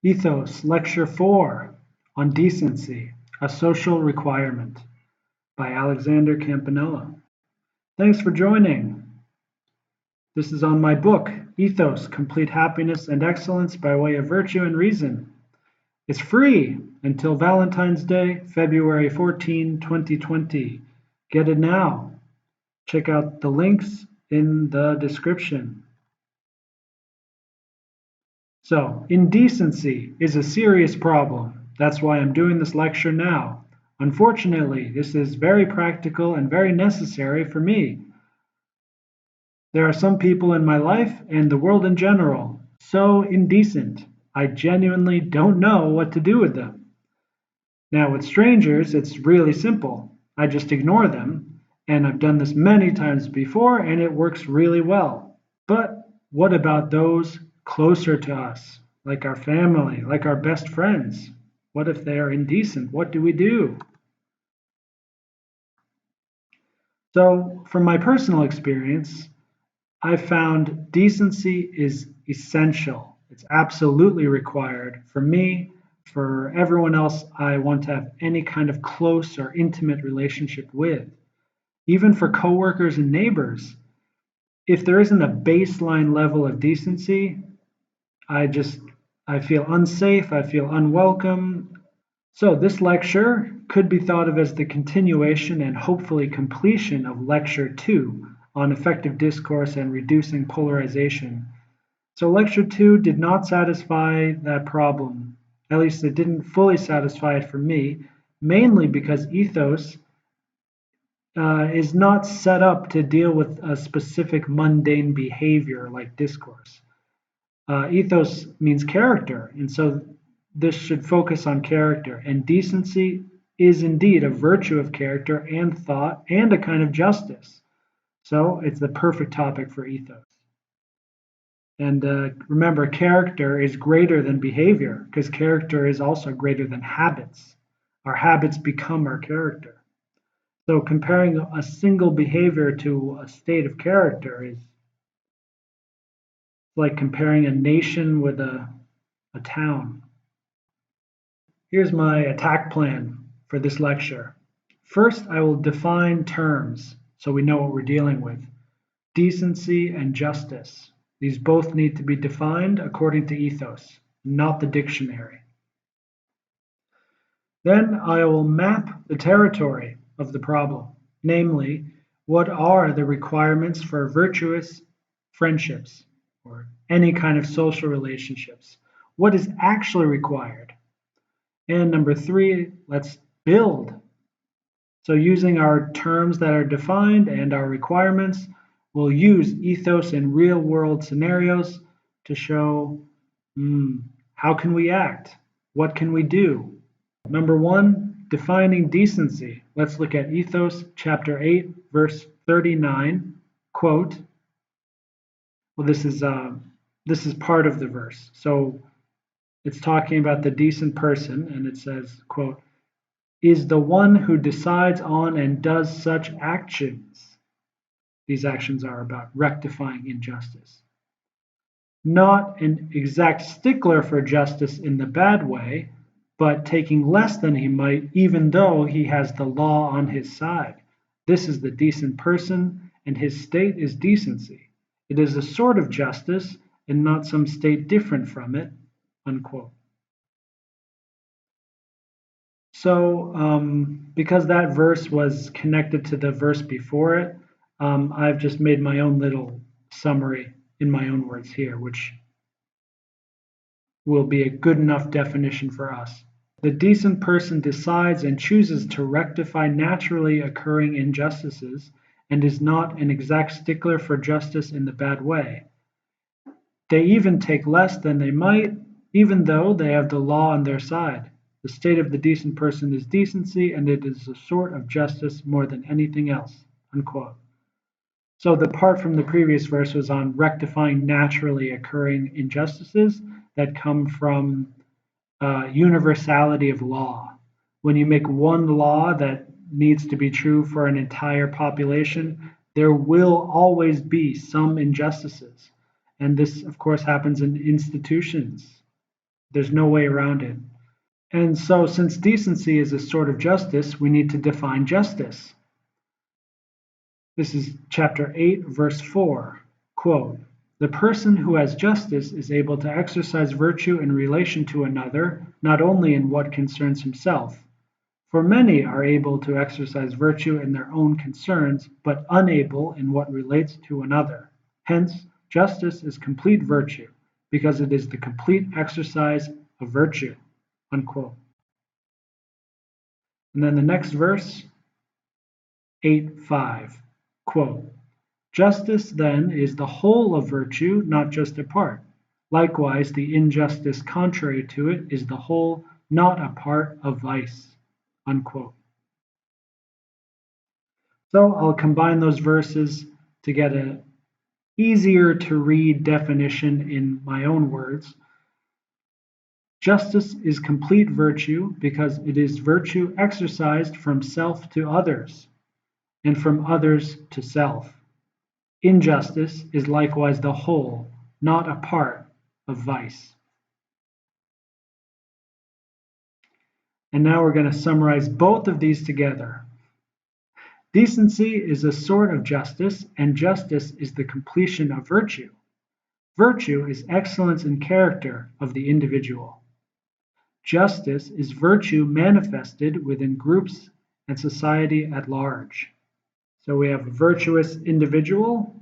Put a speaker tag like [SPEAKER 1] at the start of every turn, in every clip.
[SPEAKER 1] Ethos, Lecture 4 on Decency, a Social Requirement by Alexander Campanella. Thanks for joining. This is on my book, Ethos, Complete Happiness and Excellence by Way of Virtue and Reason. It's free until Valentine's Day, February 14, 2020. Get it now. Check out the links in the description. So, indecency is a serious problem. That's why I'm doing this lecture now. Unfortunately, this is very practical and very necessary for me. There are some people in my life and the world in general so indecent, I genuinely don't know what to do with them. Now, with strangers, it's really simple. I just ignore them, and I've done this many times before, and it works really well. But what about those closer to us, like our family, like our best friends? What if they are indecent? What do we do? So, from my personal experience, I've found decency is essential. It's absolutely required for me, for everyone else I want to have any kind of close or intimate relationship with. Even for coworkers and neighbors, if there isn't a baseline level of decency, I feel unsafe, I feel unwelcome. So this lecture could be thought of as the continuation and hopefully completion of lecture 2 on effective discourse and reducing polarization. So lecture 2 did not satisfy that problem. At least it didn't fully satisfy it for me, mainly because ethos is not set up to deal with a specific mundane behavior like discourse. Ethos means character, and so this should focus on character. And decency is indeed a virtue of character and thought and a kind of justice. So it's the perfect topic for ethos. And remember, character is greater than behavior because character is also greater than habits. Our habits become our character. So comparing a single behavior to a state of character is like comparing a nation with a town. Here's my attack plan for this lecture. First, I will define terms so we know what we're dealing with. Decency and justice. These both need to be defined according to ethos, not the dictionary. Then I will map the territory of the problem, namely, what are the requirements for virtuous friendships or any kind of social relationships? What is actually required? And number 3, let's build. So using our terms that are defined and our requirements, we'll use ethos in real world scenarios to show how can we act? What can we do? Number 1, defining decency. Let's look at Ethos chapter 8, verse 39. Quote, well, this is part of the verse. So it's talking about the decent person, and it says, quote, is the one who decides on and does such actions. These actions are about rectifying injustice. Not an exact stickler for justice in the bad way, but taking less than he might, even though he has the law on his side. This is the decent person, and his state is decency. It is a sort of justice, and not some state different from it, unquote. So, because that verse was connected to the verse before it, I've just made my own little summary in my own words here, which will be a good enough definition for us. The decent person decides and chooses to rectify naturally occurring injustices and is not an exact stickler for justice in the bad way. They even take less than they might, even though they have the law on their side. The state of the decent person is decency, and it is a sort of justice more than anything else. Unquote. So the part from the previous verse was on rectifying naturally occurring injustices that come from universality of law. When you make one law that needs to be true for an entire population, there will always be some injustices. And this, of course, happens in institutions. There's no way around it. And so, since decency is a sort of justice, we need to define justice. This is chapter 8, verse 4. Quote, "The person who has justice is able to exercise virtue in relation to another, not only in what concerns himself. For many are able to exercise virtue in their own concerns, but unable in what relates to another. Hence, justice is complete virtue, because it is the complete exercise of virtue." Unquote. And then the next verse, 8:5. Quote, "Justice then is the whole of virtue, not just a part. Likewise, the injustice contrary to it is the whole, not a part of vice." Unquote. So I'll combine those verses to get an easier to read definition in my own words. Justice is complete virtue because it is virtue exercised from self to others and from others to self. Injustice is likewise the whole, not a part, of vice. And now we're going to summarize both of these together. Decency is a sort of justice, and justice is the completion of virtue. Virtue is excellence in character of the individual. Justice is virtue manifested within groups and society at large. So we have a virtuous individual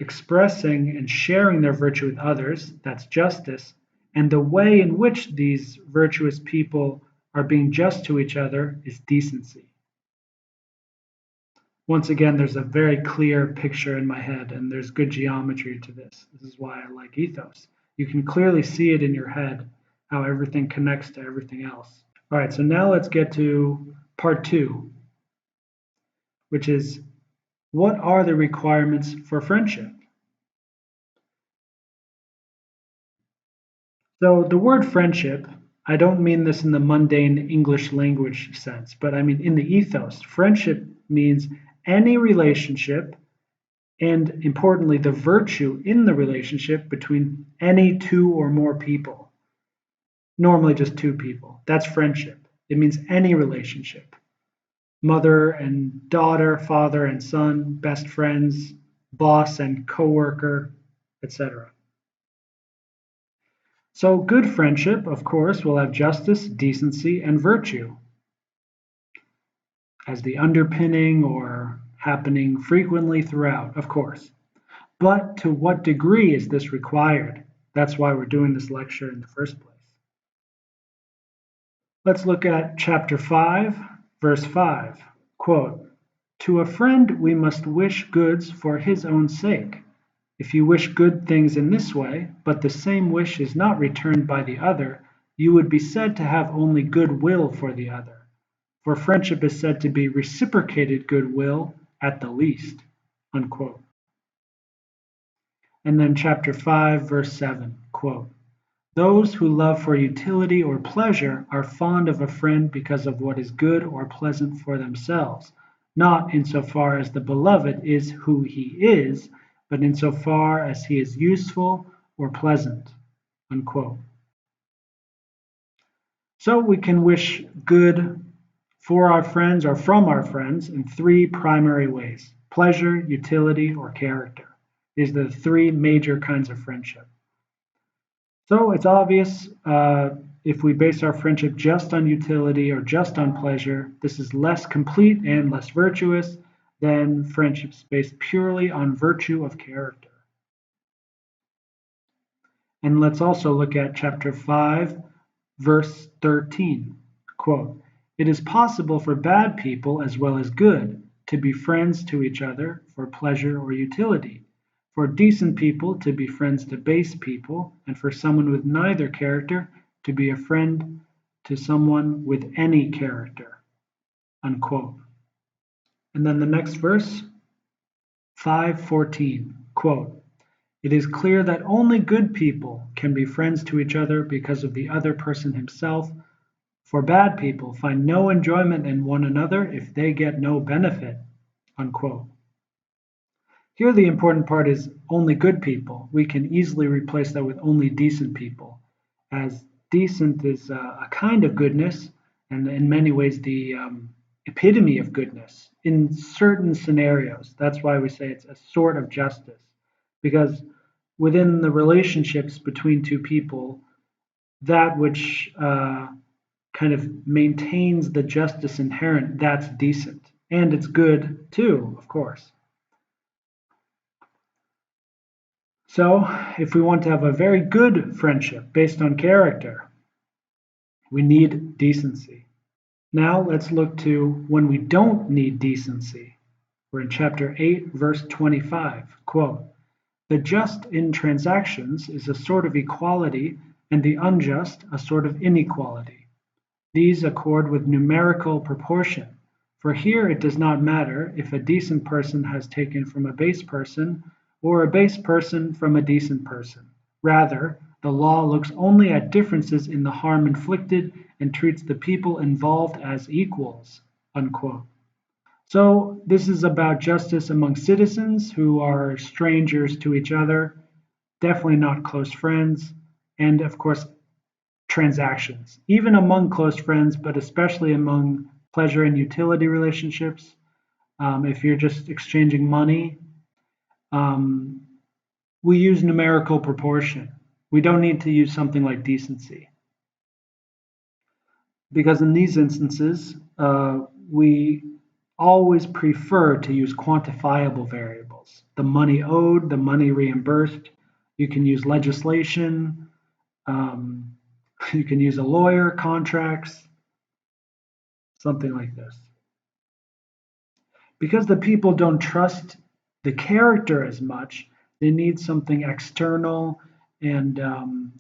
[SPEAKER 1] expressing and sharing their virtue with others, that's justice, and the way in which these virtuous people are being just to each other is decency. Once again, there's a very clear picture in my head, and there's good geometry to this. This is why I like Ethos. You can clearly see it in your head, how everything connects to everything else. All right, so now let's get to part 2, which is what are the requirements for friendship? So the word friendship, I don't mean this in the mundane English language sense, but I mean in the ethos. Friendship means any relationship, and importantly, the virtue in the relationship between any two or more people. Normally just two people. That's friendship. It means any relationship. Mother and daughter, father and son, best friends, boss and coworker, etc. So good friendship, of course, will have justice, decency, and virtue as the underpinning or happening frequently throughout, of course. But to what degree is this required? That's why we're doing this lecture in the first place. Let's look at chapter 5, verse 5. Quote, "To a friend we must wish goods for his own sake. If you wish good things in this way, but the same wish is not returned by the other, you would be said to have only good will for the other. For friendship is said to be reciprocated goodwill at the least." Unquote. And then chapter 5, verse 7, quote, "Those who love for utility or pleasure are fond of a friend because of what is good or pleasant for themselves, not insofar as the beloved is who he is, but insofar as he is useful or pleasant." Unquote. So we can wish good for our friends or from our friends in 3 primary ways: pleasure, utility, or character. These are the 3 major kinds of friendship. So it's obvious if we base our friendship just on utility or just on pleasure, this is less complete and less virtuous than friendships based purely on virtue of character. And let's also look at chapter 5, verse 13. Quote, "It is possible for bad people as well as good to be friends to each other for pleasure or utility, for decent people to be friends to base people, and for someone with neither character to be a friend to someone with any character." Unquote. And then the next verse, 5:14, quote, "It is clear that only good people can be friends to each other because of the other person himself, for bad people find no enjoyment in one another if they get no benefit." Unquote. Here, the important part is only good people. We can easily replace that with only decent people, as decent is a kind of goodness, and in many ways, the epitome of goodness in certain scenarios. That's why we say it's a sort of justice, because within the relationships between two people, that which kind of maintains the justice inherent, that's decent. And it's good too, of course. So, if we want to have a very good friendship based on character, we need decency. Now, let's look to when we don't need decency. We're in chapter 8, verse 25. Quote, "The just in transactions is a sort of equality, and the unjust a sort of inequality. These accord with numerical proportion, for here it does not matter if a decent person has taken from a base person, or a base person from a decent person. Rather, the law looks only at differences in the harm inflicted and treats the people involved as equals." Unquote. So this is about justice among citizens who are strangers to each other, definitely not close friends, and of course transactions, even among close friends, but especially among pleasure and utility relationships. If you're just exchanging money, um, we use numerical proportion. We don't need to use something like decency. Because in these instances, we always prefer to use quantifiable variables. The money owed, the money reimbursed. You can use legislation. Um, you can use a lawyer, contracts, something like this. Because the people don't trust the character as much, they need something external and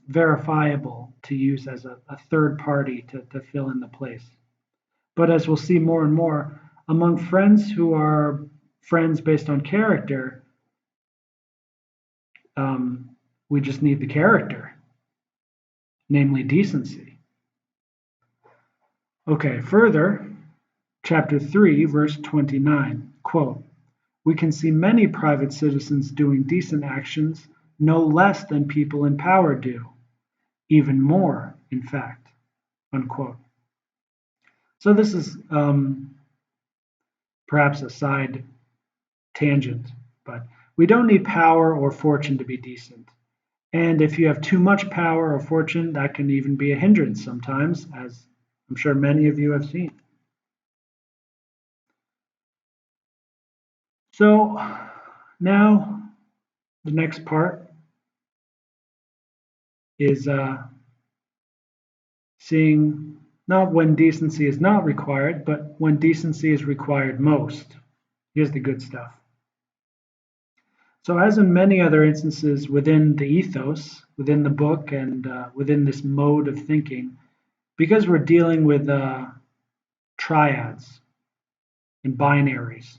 [SPEAKER 1] verifiable to use as a third party to fill in the place. But as we'll see more and more, among friends who are friends based on character, we just need the character, namely decency. Okay, further, chapter 3, verse 29, quote, "We can see many private citizens doing decent actions no less than people in power do, even more, in fact," unquote. So this is perhaps a side tangent, but we don't need power or fortune to be decent. And if you have too much power or fortune, that can even be a hindrance sometimes, as I'm sure many of you have seen. So now the next part is seeing not when decency is not required, but when decency is required most. Here's the good stuff. So, as in many other instances within the ethos, within the book, and within this mode of thinking, because we're dealing with triads and binaries,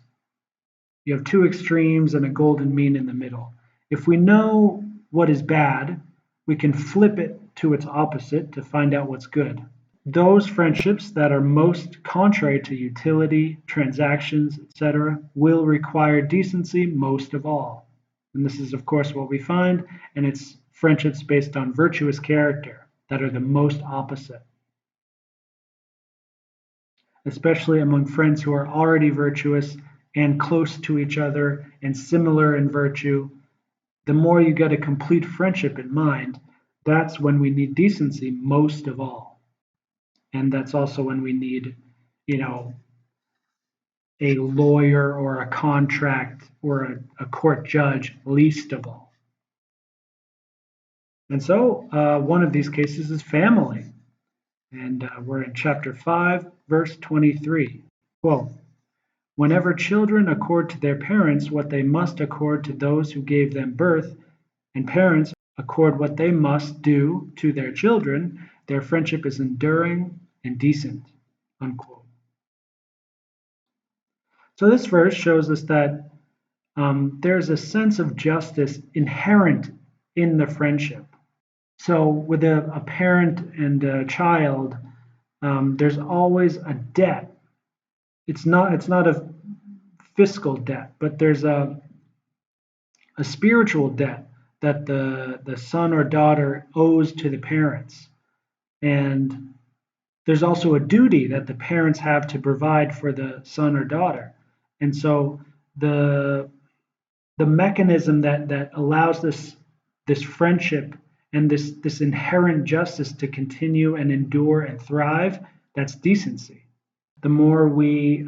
[SPEAKER 1] you have two extremes and a golden mean in the middle. If we know what is bad, we can flip it to its opposite to find out what's good. Those friendships that are most contrary to utility, transactions, etc., will require decency most of all. And this is, of course, what we find, and it's friendships based on virtuous character that are the most opposite, especially among friends who are already virtuous and close to each other and similar in virtue. The more you get a complete friendship in mind, that's when we need decency most of all. And that's also when we need, a lawyer or a contract or a court judge least of all. And so one of these cases is family. And we're in chapter 5, verse 23. Quote, "Whenever children accord to their parents what they must accord to those who gave them birth, and parents accord what they must do to their children, their friendship is enduring and decent." Unquote. So this verse shows us that there's a sense of justice inherent in the friendship. So with a parent and a child, there's always a debt. It's not a fiscal debt, but there's a spiritual debt that the son or daughter owes to the parents. And there's also a duty that the parents have to provide for the son or daughter. And so the the mechanism that allows this friendship and this inherent justice to continue and endure and thrive, that's decency. The more we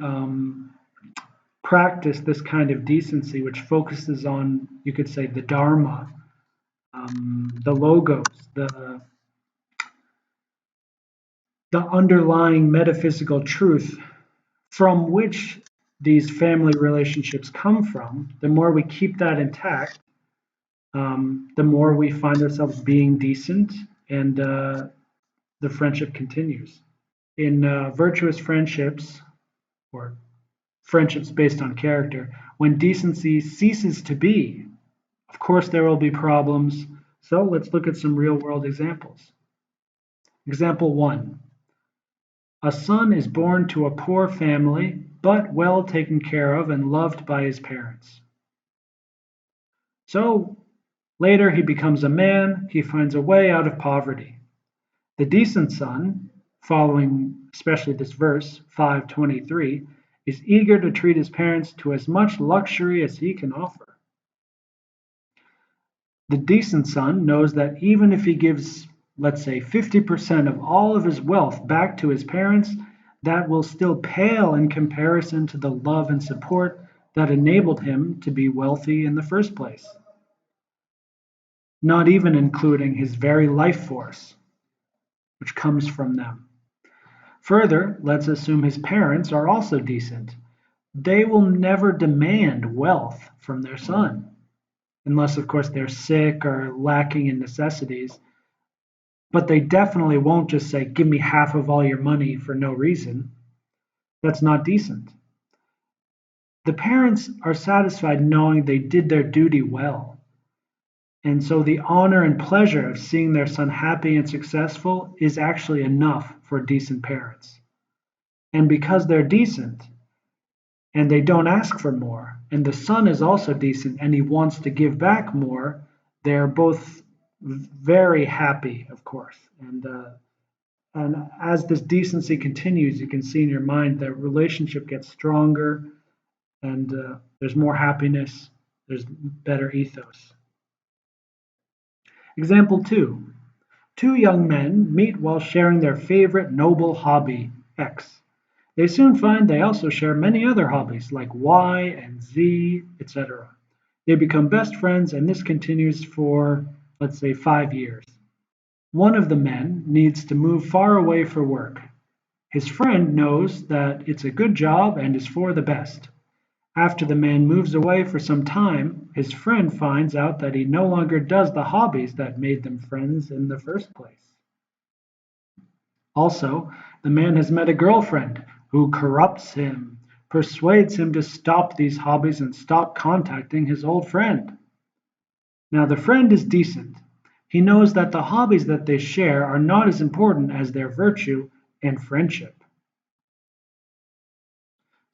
[SPEAKER 1] practice this kind of decency, which focuses on, you could say, the dharma, the logos, the underlying metaphysical truth from which these family relationships come from, the more we keep that intact, the more we find ourselves being decent, and the friendship continues. In virtuous friendships, or friendships based on character, when decency ceases to be, of course there will be problems. So let's look at some real world examples. Example one: a son is born to a poor family, but well taken care of and loved by his parents. So later he becomes a man, he finds a way out of poverty. The decent son, following especially this verse, 5:23, is eager to treat his parents to as much luxury as he can offer. The decent son knows that even if he gives, let's say, 50% of all of his wealth back to his parents, that will still pale in comparison to the love and support that enabled him to be wealthy in the first place, not even including his very life force, which comes from them. Further, let's assume his parents are also decent. They will never demand wealth from their son, unless, of course, they're sick or lacking in necessities. But they definitely won't just say, give me half of all your money for no reason. That's not decent. The parents are satisfied knowing they did their duty well. And so the honor and pleasure of seeing their son happy and successful is actually enough for decent parents. And because they're decent and they don't ask for more, and the son is also decent and he wants to give back more, they're both very happy, of course. And as this decency continues, you can see in your mind that relationship gets stronger, and there's more happiness, there's better ethos. Example two: two young men meet while sharing their favorite noble hobby, X. They soon find they also share many other hobbies like Y and Z, etc. They become best friends, and this continues for, let's say, 5 years. One of the men needs to move far away for work. His friend knows that it's a good job and is for the best. After the man moves away for some time, his friend finds out that he no longer does the hobbies that made them friends in the first place. Also, the man has met a girlfriend who corrupts him, persuades him to stop these hobbies and stop contacting his old friend. Now, the friend is decent. He knows that the hobbies that they share are not as important as their virtue and friendship.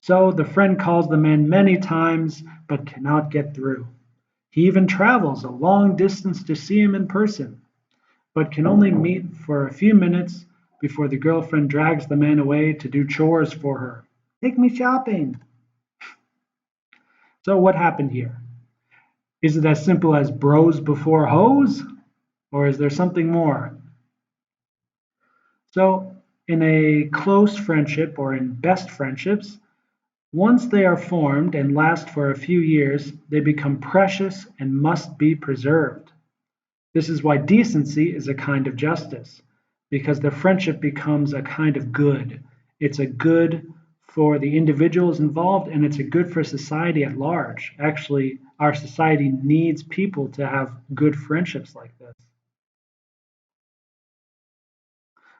[SPEAKER 1] So the friend calls the man many times but cannot get through. He even travels a long distance to see him in person, but can only meet for a few minutes before the girlfriend drags the man away to do chores for her. Take me shopping. So what happened here? Is it as simple as bros before hoes? Or is there something more? So in a close friendship or in best friendships, once they are formed and last for a few years, they become precious and must be preserved. This is why decency is a kind of justice, because the friendship becomes a kind of good. It's a good for the individuals involved, and it's a good for society at large. Actually, our society needs people to have good friendships like this.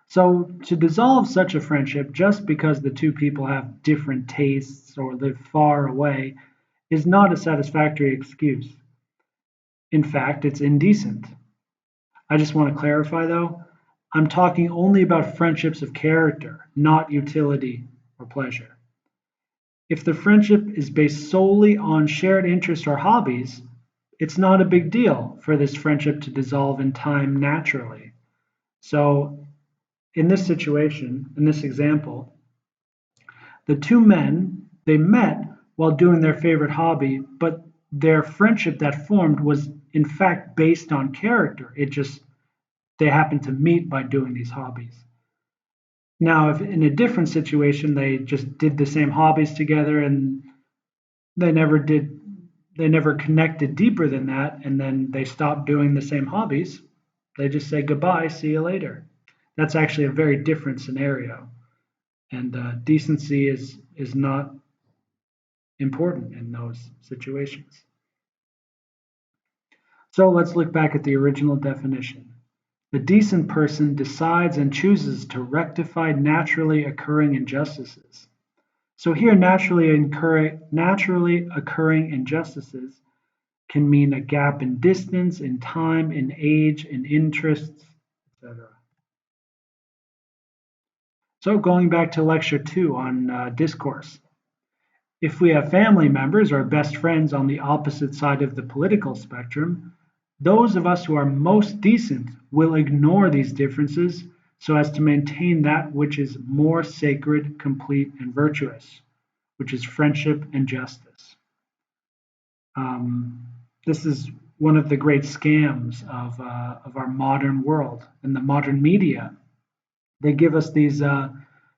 [SPEAKER 1] So, to dissolve such a friendship just because the two people have different tastes or live far away is not a satisfactory excuse. In fact, it's indecent. I just want to clarify though, I'm talking only about friendships of character, not utility or pleasure. If the friendship is based solely on shared interests or hobbies, it's not a big deal for this friendship to dissolve in time naturally. So, in this situation, in this example, the two men, they met while doing their favorite hobby, but their friendship that formed was in fact based on character. It just, they happened to meet by doing these hobbies. Now, if in a different situation they just did the same hobbies together and they never did, they never connected deeper than that, and then they stopped doing the same hobbies, they just say goodbye, see you later. That's actually a very different scenario, and decency is not important in those situations. So let's look back at the original definition. The decent person decides and chooses to rectify naturally occurring injustices. So here, naturally occurring injustices can mean a gap in distance, in time, in age, in interests, etc. So going back to lecture 2 on discourse. If we have family members or best friends on the opposite side of the political spectrum, those of us who are most decent will ignore these differences so as to maintain that which is more sacred, complete, and virtuous, which is friendship and justice. Um, this is one of the great scams of our modern world and the modern media. They give us these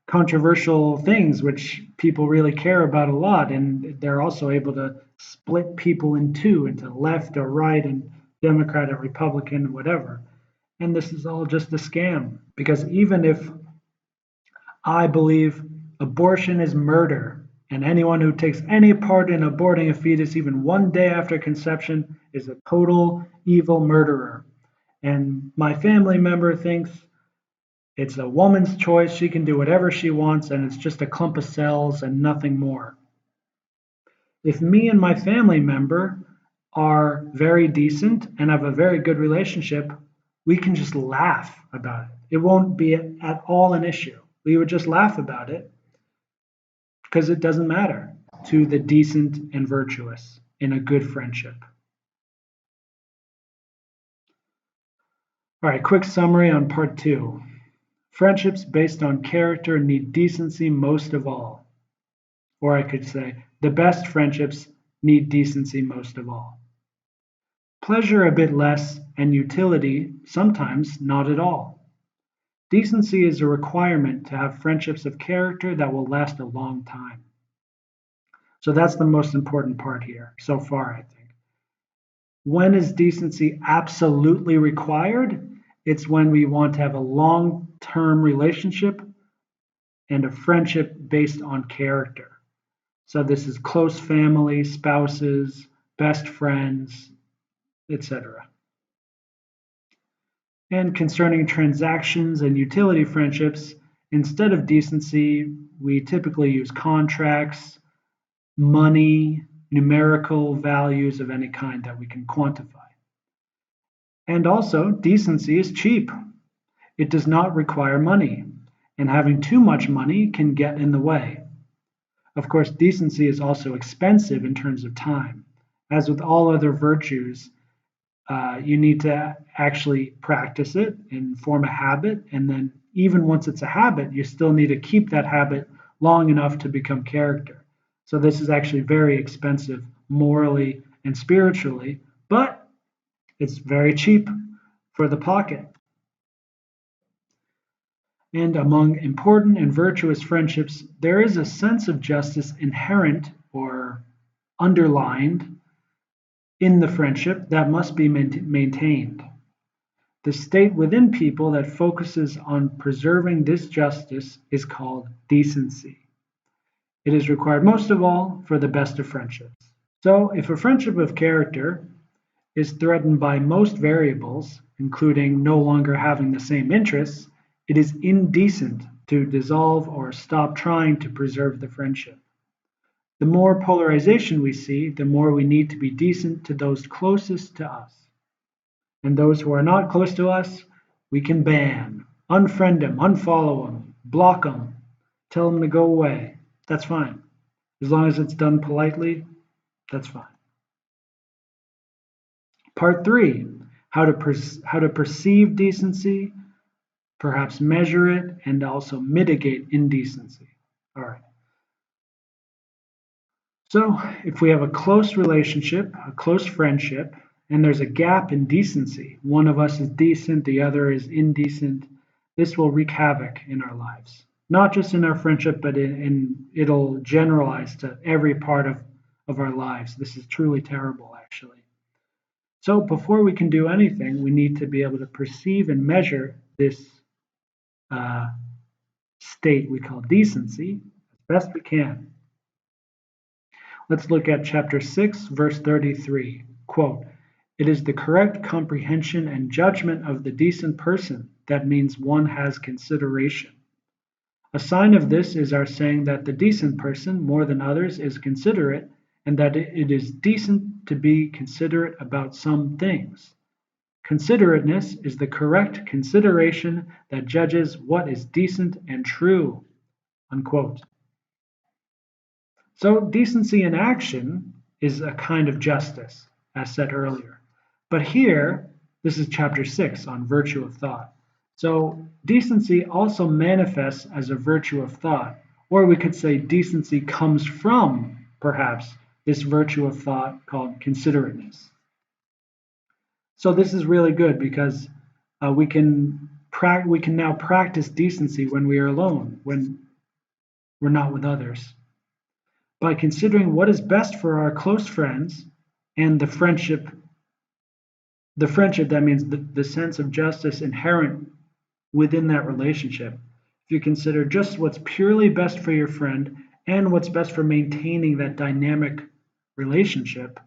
[SPEAKER 1] controversial things which people really care about a lot, and they're also able to split people in two, into left or right, and Democrat or Republican, whatever. And this is all just a scam, because even if I believe abortion is murder, and anyone who takes any part in aborting a fetus even one day after conception is a total evil murderer. And my family member thinks it's a woman's choice, she can do whatever she wants, and it's just a clump of cells and nothing more. If me and my family member are very decent and have a very good relationship, we can just laugh about it. It won't be at all an issue. We would just laugh about it because it doesn't matter to the decent and virtuous in a good friendship. All right, quick summary on part 2. Friendships based on character need decency most of all. Or I could say, the best friendships need decency most of all. Pleasure a bit less, and utility sometimes not at all. Decency is a requirement to have friendships of character that will last a long time. So that's the most important part here so far, I think. When is decency absolutely required? It's when we want to have a long-term relationship and a friendship based on character. So this is close family, spouses, best friends, etc. And concerning transactions and utility friendships, instead of decency, we typically use contracts, money, numerical values of any kind that we can quantify. And also, decency is cheap. It does not require money, and having too much money can get in the way. Of course, decency is also expensive in terms of time. As with all other virtues, you need to actually practice it and form a habit. And then, even once it's a habit, you still need to keep that habit long enough to become character. So, this is actually very expensive morally and spiritually, but it's very cheap for the pocket. And among important and virtuous friendships, there is a sense of justice inherent or underlined in the friendship that must be maintained. The state within people that focuses on preserving this justice is called decency. It is required most of all for the best of friendships. So, if a friendship of character is threatened by most variables, including no longer having the same interests, it is indecent to dissolve or stop trying to preserve the friendship. The more polarization we see, the more we need to be decent to those closest to us. And those who are not close to us, we can ban, unfriend them, unfollow them, block them, tell them to go away. That's fine. As long as it's done politely, that's fine. Part 3, how to perceive decency, perhaps measure it, and also mitigate indecency. All right. So if we have a close relationship, a close friendship, and there's a gap in decency, one of us is decent, the other is indecent, this will wreak havoc in our lives. Not just in our friendship, but it'll generalize to every part of our lives. This is truly terrible, actually. So before we can do anything, we need to be able to perceive and measure this uh, state we call decency as best we can. Let's look at chapter 6, verse 33. Quote, "It is the correct comprehension and judgment of the decent person that means one has consideration. A sign of this is our saying that the decent person, more than others, is considerate, and that it is decent to be considerate about some things. Considerateness is the correct consideration that judges what is decent and true." Unquote. So decency in action is a kind of justice, as said earlier. But here, this is chapter 6 on virtue of thought. So decency also manifests as a virtue of thought, or we could say decency comes from, perhaps, this virtue of thought called considerateness. So this is really good because we can now practice decency when we are alone, when we're not with others, by considering what is best for our close friends and the friendship that means the sense of justice inherent within that relationship. If you consider just what's purely best for your friend and what's best for maintaining that dynamic relationship,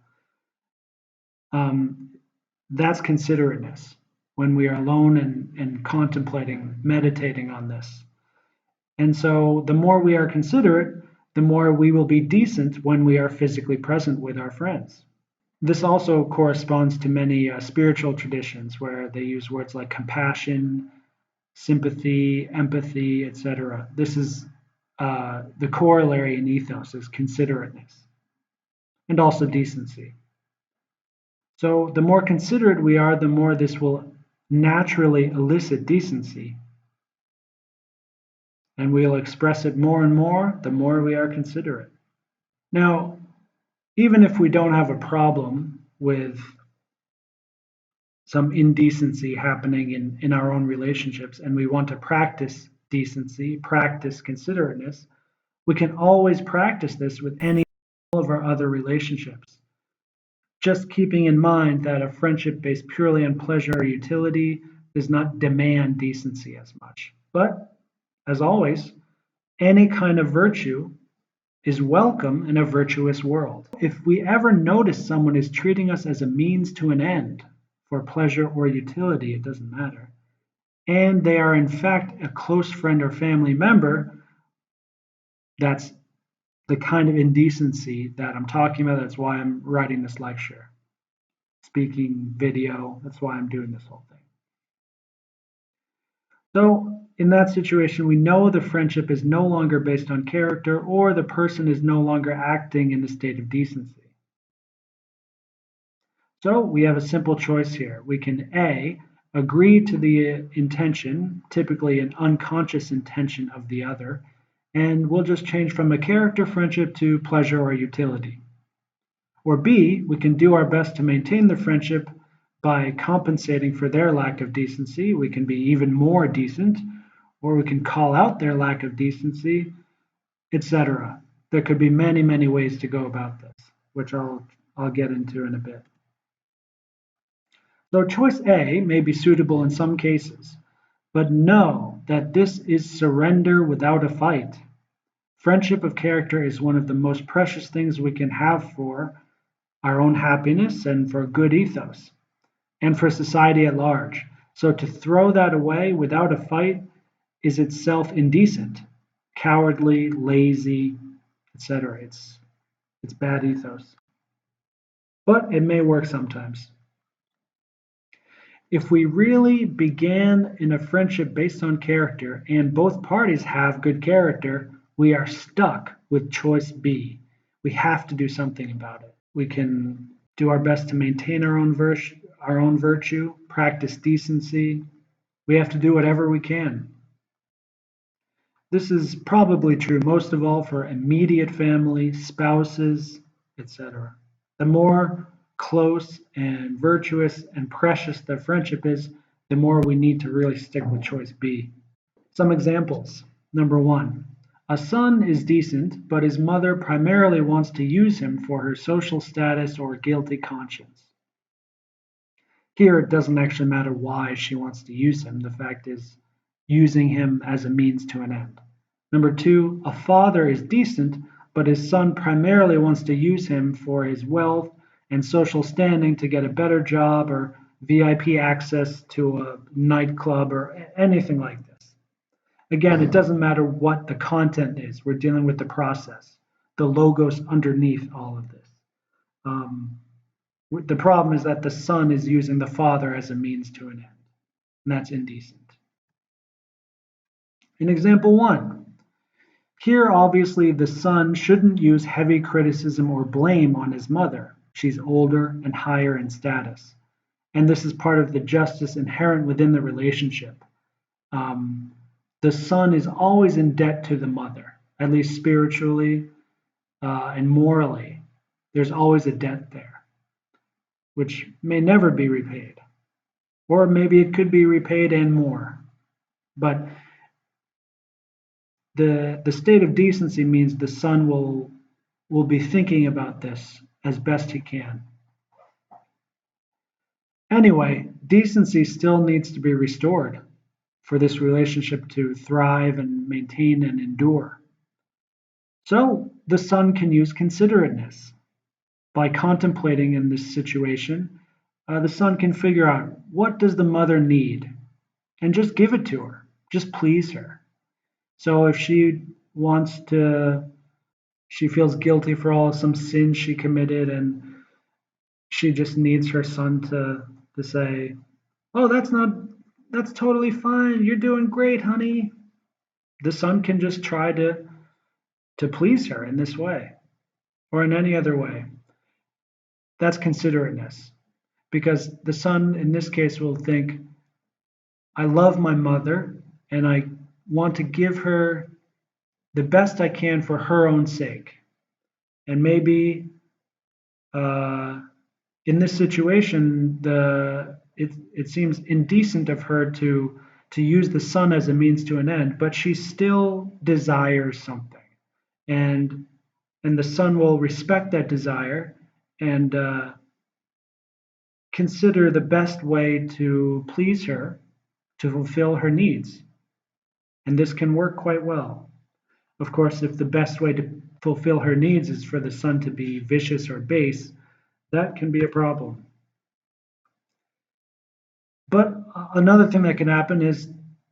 [SPEAKER 1] that's considerateness when we are alone and contemplating, meditating on this. And so the more we are considerate, the more we will be decent when we are physically present with our friends. This also corresponds to many spiritual traditions where they use words like compassion, sympathy, empathy, etc. This is the corollary in ethos is considerateness and also decency. So the more considerate we are, the more this will naturally elicit decency. And we'll express it more and more the more we are considerate. Now, even if we don't have a problem with some indecency happening in our own relationships and we want to practice decency, practice considerateness, we can always practice this with any of our other relationships. Just keeping in mind that a friendship based purely on pleasure or utility does not demand decency as much. But, as always, any kind of virtue is welcome in a virtuous world. If we ever notice someone is treating us as a means to an end, for pleasure or utility, it doesn't matter, and they are in fact a close friend or family member, that's the kind of indecency that I'm talking about. That's why I'm writing this lecture, speaking, video. That's why I'm doing this whole thing. So in that situation, we know the friendship is no longer based on character or the person is no longer acting in a state of decency. So we have a simple choice here. We can A, agree to the intention, typically an unconscious intention of the other, and we'll just change from a character friendship to pleasure or utility. Or B, we can do our best to maintain the friendship by compensating for their lack of decency. We can be even more decent, or we can call out their lack of decency, etc. There could be many, many ways to go about this, which I'll get into in a bit. So choice A may be suitable in some cases, but know that this is surrender without a fight. Friendship of character is one of the most precious things we can have for our own happiness and for good ethos and for society at large. So to throw that away without a fight is itself indecent, cowardly, lazy, etc. It's bad ethos. But it may work sometimes. If we really began in a friendship based on character and both parties have good character, we are stuck with choice B. We have to do something about it. We can do our best to maintain our own our own virtue, practice decency. We have to do whatever we can. This is probably true most of all for immediate family, spouses, etc. The more close and virtuous and precious the friendship is, the more we need to really stick with choice B. Some examples. Number one, a son is decent, but his mother primarily wants to use him for her social status or guilty conscience. Here, it doesn't actually matter why she wants to use him. The fact is, using him as a means to an end. Number two, a father is decent, but his son primarily wants to use him for his wealth and social standing to get a better job or VIP access to a nightclub or anything like this. Again, it doesn't matter what the content is. We're dealing with the process, the logos underneath all of this. The problem is that the son is using the father as a means to an end, and that's indecent. In example one, here obviously the son shouldn't use heavy criticism or blame on his mother. She's older and higher in status, and this is part of the justice inherent within the relationship. The son is always in debt to the mother, at least spiritually and morally. There's always a debt there, which may never be repaid. Or maybe it could be repaid and more. But the state of decency means the son will be thinking about this as best he can. Anyway, decency still needs to be restored for this relationship to thrive and maintain and endure. So the son can use considerateness. By contemplating in this situation, the son can figure out what does the mother need and just give it to her, just please her. So if she wants to, she feels guilty for all some sins she committed and she just needs her son to say, oh, that's totally fine. You're doing great, honey. The son can just try to please her in this way or in any other way. That's considerateness. Because the son in this case will think, I love my mother and I want to give her the best I can for her own sake. And maybe in this situation, it seems indecent of her to use the son as a means to an end, but she still desires something. And the son will respect that desire and consider the best way to please her, to fulfill her needs. And this can work quite well. Of course, if the best way to fulfill her needs is for the son to be vicious or base, that can be a problem. But another thing that can happen is,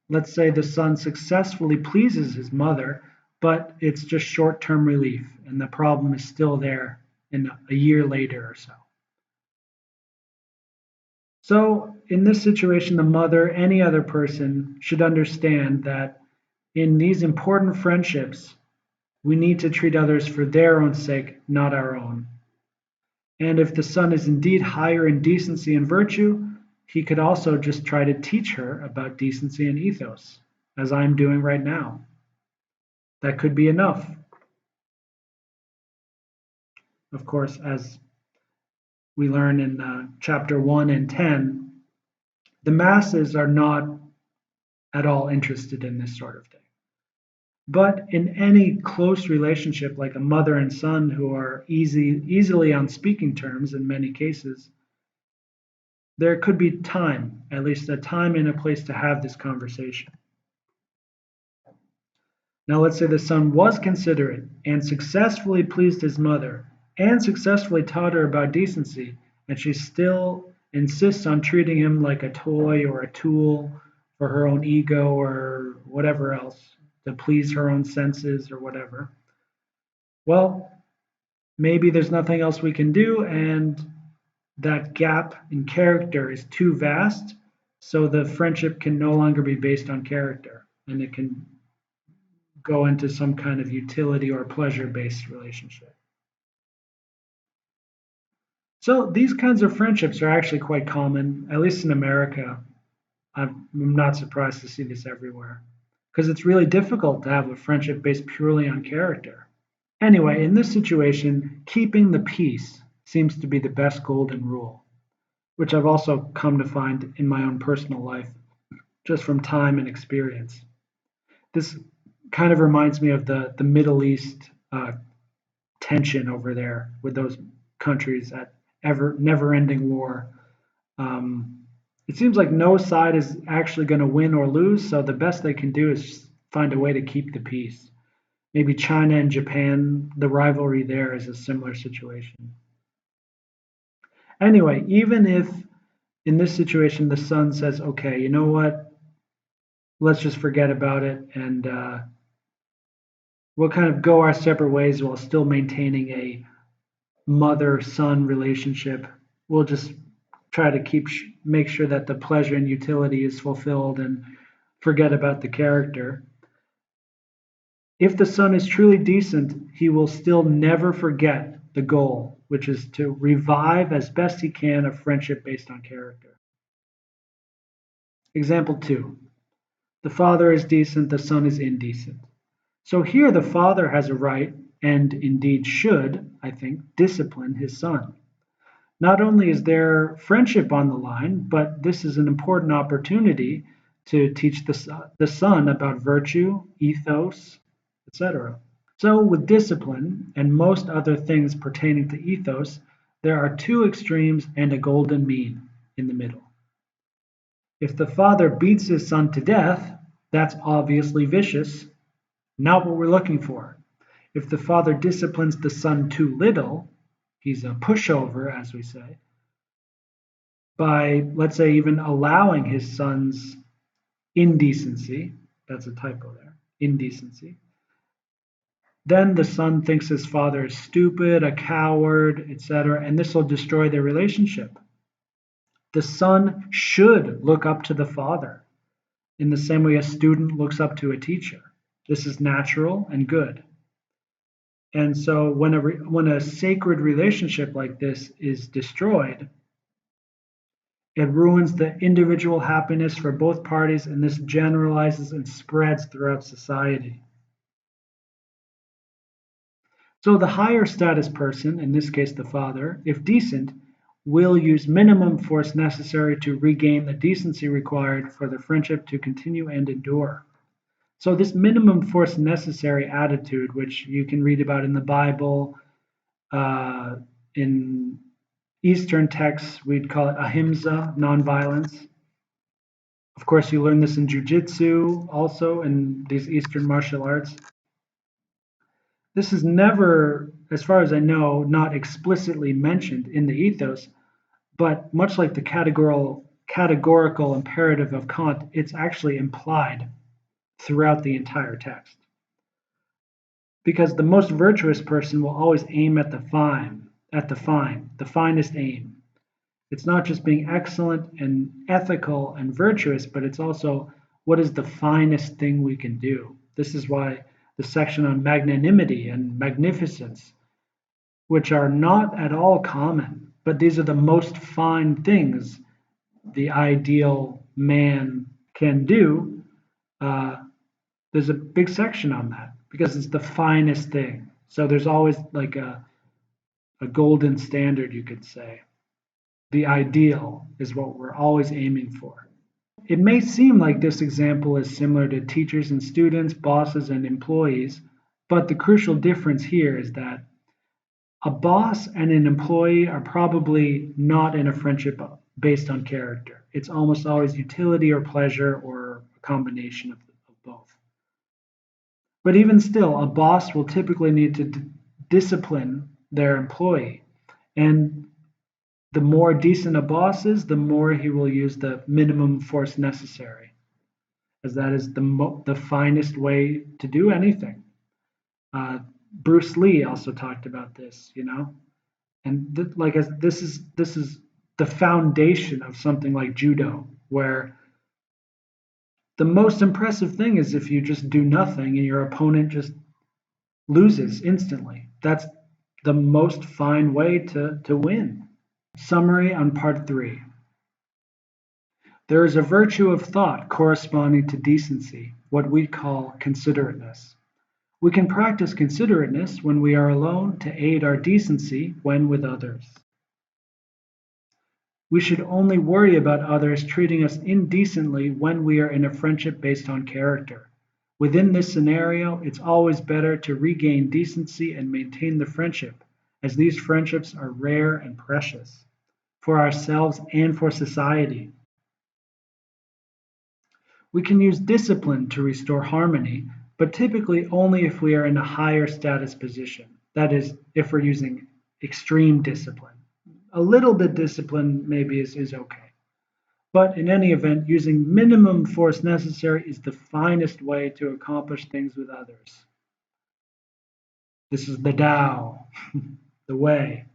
[SPEAKER 1] let's say the son successfully pleases his mother, but it's just short-term relief, and the problem is still there in a year later or so. So, in this situation, the mother, any other person, should understand that in these important friendships, we need to treat others for their own sake, not our own. And if the son is indeed higher in decency and virtue, he could also just try to teach her about decency and ethos, as I'm doing right now. That could be enough. Of course, as we learn in chapter 1 and 10, the masses are not at all interested in this sort of thing. But in any close relationship, like a mother and son who are easily on speaking terms in many cases, there could be time, at least a time and a place to have this conversation. Now, let's say the son was considerate and successfully pleased his mother and successfully taught her about decency, and she still insists on treating him like a toy or a tool for her own ego or whatever else, to please her own senses or whatever. Well, maybe there's nothing else we can do, and that gap in character is too vast, so the friendship can no longer be based on character, and it can go into some kind of utility or pleasure-based relationship. So these kinds of friendships are actually quite common, at least in America. I'm not surprised to see this everywhere because it's really difficult to have a friendship based purely on character. Anyway, in this situation, keeping the peace seems to be the best golden rule, which I've also come to find in my own personal life just from time and experience. This kind of reminds me of the Middle East tension over there with those countries at ever never-ending war. Um, it seems like no side is actually going to win or lose, so the best they can do is find a way to keep the peace. Maybe China and Japan, the rivalry there is a similar situation. Anyway, even if in this situation the son says, okay, you know what, let's just forget about it and we'll kind of go our separate ways while still maintaining a mother son relationship. We'll just try to make sure that the pleasure and utility is fulfilled and forget about the character. If the son is truly decent, he will still never forget the goal, which is to revive as best he can a friendship based on character. Example 2. The father is decent, the son is indecent. So here the father has a right, and indeed should, I think, discipline his son. Not only is there friendship on the line, but this is an important opportunity to teach the son about virtue, ethos, etc. So, with discipline and most other things pertaining to ethos, there are two extremes and a golden mean in the middle. If the father beats his son to death, that's obviously vicious, not what we're looking for. If the father disciplines the son too little, he's a pushover, as we say, by, let's say, even allowing his son's indecency, that's a typo there, indecency, then the son thinks his father is stupid, a coward, etc., and this will destroy their relationship. The son should look up to the father in the same way a student looks up to a teacher. This is natural and good. And so when a sacred relationship like this is destroyed, it ruins the individual happiness for both parties, and this generalizes and spreads throughout society. So the higher status person, in this case the father, if decent, will use minimum force necessary to regain the decency required for the friendship to continue and endure. So this minimum force necessary attitude, which you can read about in the Bible, in Eastern texts, we'd call it ahimsa, nonviolence. Of course, you learn this in jujitsu, also in these Eastern martial arts. This is never, as far as I know, not explicitly mentioned in the ethos, but much like the categorical imperative of Kant, it's actually implied throughout the entire text. Because the most virtuous person will always aim at the finest aim. It's not just being excellent and ethical and virtuous, but it's also what is the finest thing we can do. This is why the section on magnanimity and magnificence, which are not at all common, but these are the most fine things the ideal man can do. There's a big section on that because it's the finest thing. So there's always like a golden standard, you could say. The ideal is what we're always aiming for. It may seem like this example is similar to teachers and students, bosses and employees, but the crucial difference here is that a boss and an employee are probably not in a friendship based on character. It's almost always utility or pleasure or a combination of both. But even still, a boss will typically need to discipline their employee. And the more decent a boss is, the more he will use the minimum force necessary, as that is the finest way to do anything. Bruce Lee also talked about this, and this is the foundation of something like judo, where the most impressive thing is if you just do nothing and your opponent just loses instantly. That's the most fine way to win. Summary on part 3. There is a virtue of thought corresponding to decency, what we call considerateness. We can practice considerateness when we are alone to aid our decency when with others. We should only worry about others treating us indecently when we are in a friendship based on character. Within this scenario, it's always better to regain decency and maintain the friendship, as these friendships are rare and precious for ourselves and for society. We can use discipline to restore harmony, but typically only if we are in a higher status position. That is, if we're using extreme discipline. A little bit discipline maybe is okay. But in any event, using minimum force necessary is the finest way to accomplish things with others. This is the Tao, the way.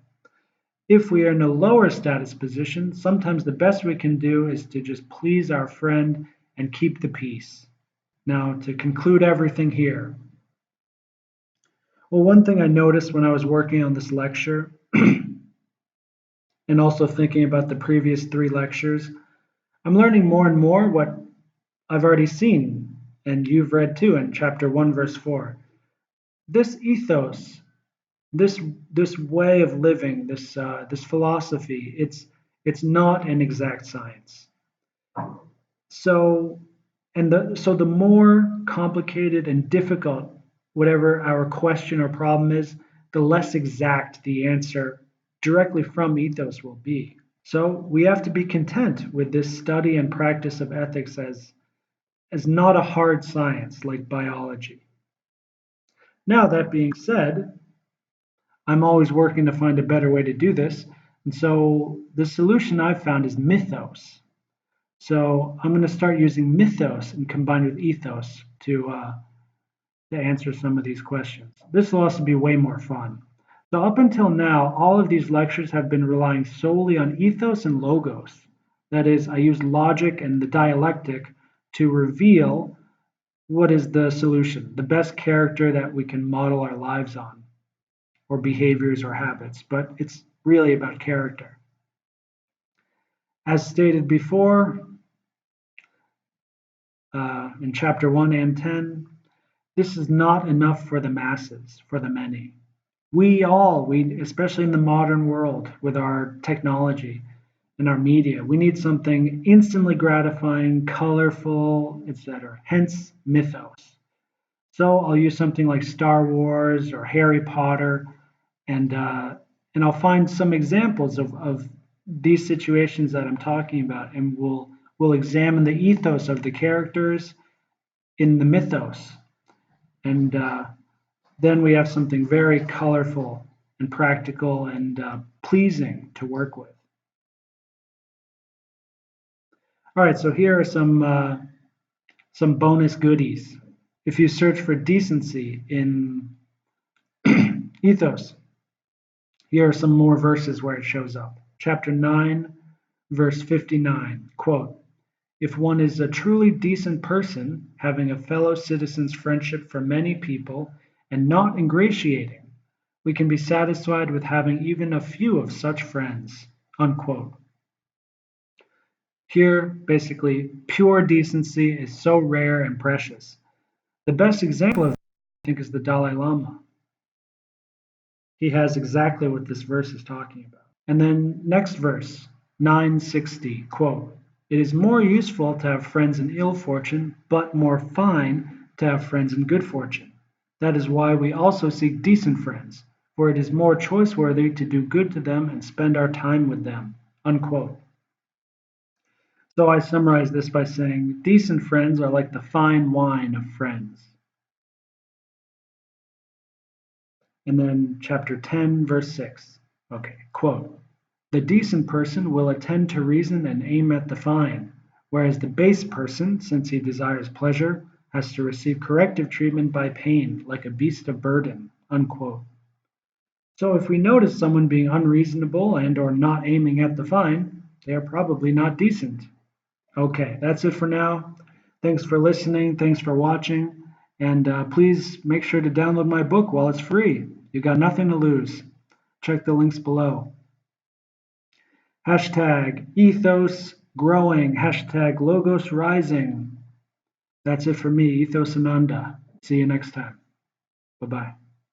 [SPEAKER 1] If we are in a lower status position, sometimes the best we can do is to just please our friend and keep the peace. Now, to conclude everything here. Well, one thing I noticed when I was working on this lecture, and also thinking about the previous 3 lectures, I'm learning more and more what I've already seen, and you've read too in chapter 1, verse 4. This ethos, this way of living, this philosophy, it's not an exact science. So the more complicated and difficult whatever our question or problem is, the less exact the answer directly from ethos will be. So we have to be content with this study and practice of ethics as not a hard science like biology. Now, that being said, I'm always working to find a better way to do this. And so the solution I've found is mythos. So I'm going to start using mythos and combine with ethos to answer some of these questions. This will also be way more fun. So up until now, all of these lectures have been relying solely on ethos and logos. That is, I use logic and the dialectic to reveal what is the solution, the best character that we can model our lives on, or behaviors or habits, but it's really about character. As stated before, in chapter 1 and 10, this is not enough for the masses, for the many. We, especially in the modern world with our technology and our media, we need something instantly gratifying, colorful, etc. Hence mythos. So I'll use something like Star Wars or Harry Potter, and I'll find some examples of these situations that I'm talking about, and we'll examine the ethos of the characters in the mythos, and then we have something very colorful and practical and pleasing to work with. All right, so here are some bonus goodies. If you search for decency in Ethos, here are some more verses where it shows up. Chapter 9, verse 59, quote, "If one is a truly decent person, having a fellow citizen's friendship for many people, and not ingratiating, we can be satisfied with having even a few of such friends," unquote. Here, basically, pure decency is so rare and precious. The best example of this, I think, is the Dalai Lama. He has exactly what this verse is talking about. And then next verse, 960, quote, "It is more useful to have friends in ill fortune, but more fine to have friends in good fortune. That is why we also seek decent friends, for it is more choice-worthy to do good to them and spend our time with them," unquote. So I summarize this by saying, decent friends are like the fine wine of friends. And then chapter 10, verse 6. Okay, quote, "The decent person will attend to reason and aim at the fine, whereas the base person, since he desires pleasure, has to receive corrective treatment by pain, like a beast of burden," unquote. So if we notice someone being unreasonable and or not aiming at the fine, they are probably not decent. Okay, that's it for now. Thanks for listening. Thanks for watching. And please make sure to download my book while it's free. You got nothing to lose. Check the links below. Hashtag ethos growing. Hashtag logos rising. That's it for me, Ethos Ananda. See you next time. Bye bye.